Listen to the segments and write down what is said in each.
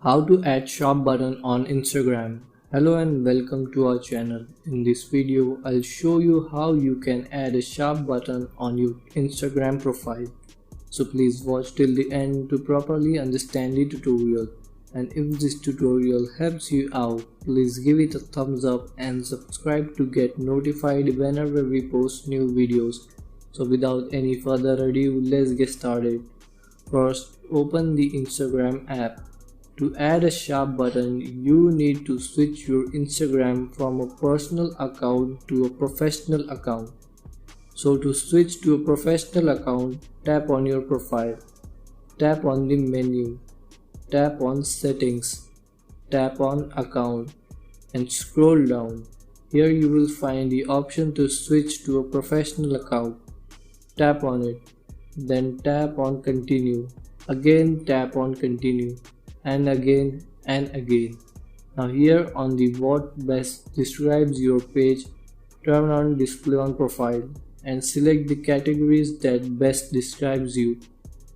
How to add shop button on Instagram. Hello and welcome to our channel. In this video, I'll show you how you can add a shop button on your Instagram profile. So please watch till the end to properly understand the tutorial. And if this tutorial helps you out, please give it a thumbs up and subscribe to get notified whenever we post new videos. So without any further ado, let's get started. First, open the Instagram app. To add a shop button, you need to switch your Instagram from a personal account to a professional account. So to switch to a professional account, tap on your profile, tap on the menu, tap on settings, tap on account and scroll down. Here you will find the option to switch to a professional account. Tap on it, then tap on continue, again tap on continue, and again and again. Now here on the what best describes your page, turn on display on profile and select the categories that best describes you.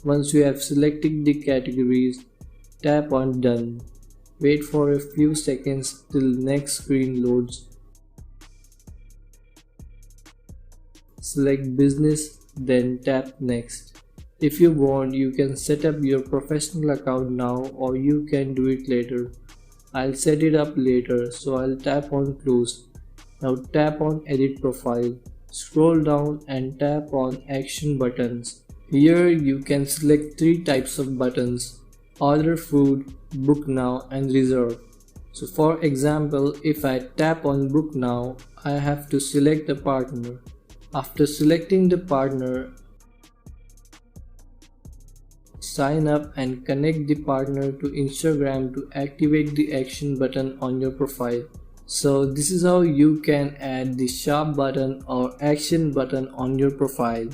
Once you have selected the categories, tap on done. Wait for a few seconds till next screen loads. Select business, then tap next. If you want, you can set up your professional account now or you can do it later. I'll set it up later, so I'll tap on close. Now tap on edit profile, scroll down and tap on action buttons. Here you can select three types of buttons: order food, book now and reserve. So for example, if I tap on book now, I have to select a partner. After selecting the partner, sign up and connect the partner to Instagram to activate the action button on your profile. So this is how you can add the shop button or action button on your profile.